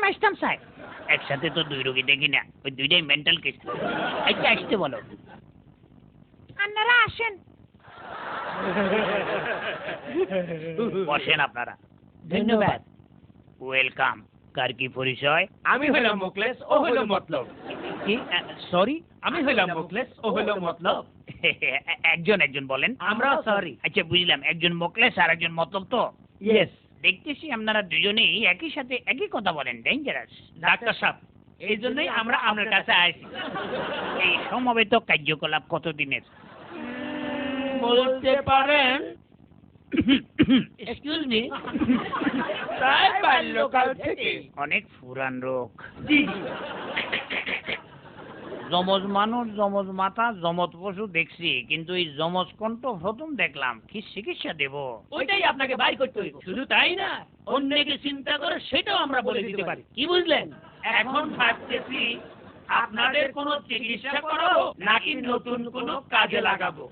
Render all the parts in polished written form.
আসতাম স্যার। একসাথে তো দুই রোগী দেখি না, ওই দুইটাই মেন্টাল কেস। আচ্ছা আসতে বলো। আপনারা আসেন। বসেন আপনারা। ধন্যবাদ। ওয়েলকাম। কার কি পরিচয়? আমি হইলাম মুকলেস, ও হইল মতলব। কি? সরি। আমি হইলাম মুকলেস, ও হইল মতলব। একজন একজন বলেন। আমরাও সরি। আচ্ছা বুঝলাম, একজন মোকলেস আর একজন মতলব তো। ইয়েস। দেখতেছি আপনারা দুজনেই একই সাথে একই কথা বলেন, ডেঞ্জারাস। ডাক্তার সাহেব, এই জন্যই আমরা আপনার কাছে আইছি। এই সমবেত কার্যকলাপ কতদিনের? বলতে পারেন, এক্সকিউজ মি, প্রায় বাল্যকাল থেকে। অনেক পুরান রোগ। জি। যমজ মানুষ, যমজ মাথা, যমজ পশু দেখছি, কিন্তু এই যমজ কণ্ঠ প্রথম দেখলাম। কি চিকিৎসা দেব? ওইটাই আপনাকে বাই করতে হইব। শুধু তাই না, অন্যকে চিন্তা করে সেটাও আমরা বলে দিতে পারি। কি বুঝলেন? এখন ভাবতেছি আপনাদের কোনো চিকিৎসা করাবো নাকি নতুন কোনো কাজে লাগাবো।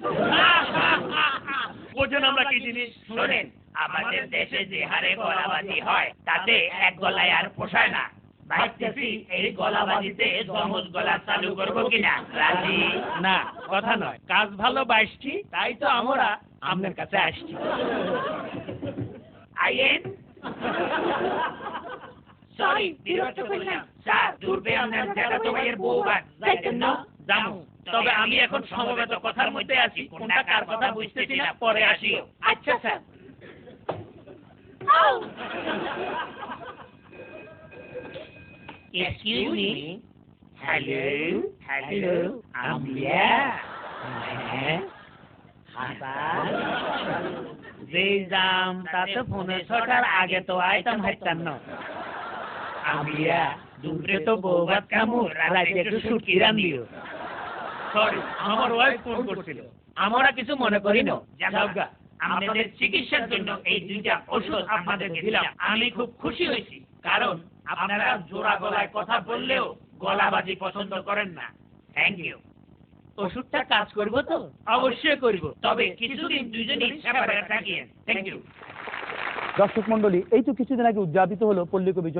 বোঝেন আমরা কি জিনিস? শোনেন, আমাদের দেশে যে হারে গলাবাজি হয় তাতে এক গলায় আর পোষায় না। ভাবতেছি এই গলাবাজিতে যমজ গলা চালু করবো কিনা। রাজি? না, কথা নয়, কাজ ভালো বাইশটি, তাই তো আমরা আপনার কাছে আসছি। আইয়েন। সরি, বিরক্ত করলাম। স্যার, দূরবে আপনার জ্যাঠাতো ভাইয়ের বউ বাদ যাইতেন না? জানো, তবে আমি এখন সমবেত কথার মধ্যে আছি, কোনটা কার কথা বুঝতেছি না, পরে আসিও। আচ্ছা sir. Excuse me. Hello hello, আমরা যে যাম তাতে ফোনে ছটার আগে তো আইতাম হাইতাম না। আমরা দুপুরে তো বউ ভাত খামু, রাতে একটু শুটকি রান্দিও। সরি, আমার ওয়াইফ ফোন করছিল, আমরা কিছু মনে করি না। যাগা, আমাদের চিকিৎসার জন্য এই দুইটা ওষুধ আপনাদেরকে দিলাম। আমি খুব খুশি হয়েছি, কারণ আপনারা জোড়া গলায় কথা বললেও গলাবাজি পছন্দ করেন না। Thank you. ওষুধটা কাজ করবো তো? অবশ্যই করব, তবে কিছুদিন দুইজনই সেপারেট থাকিয়েন। Thank you. দর্শক মন্ডলী, এই তো কিছুদিন আগে উদযাপিত হলো পল্লী কবি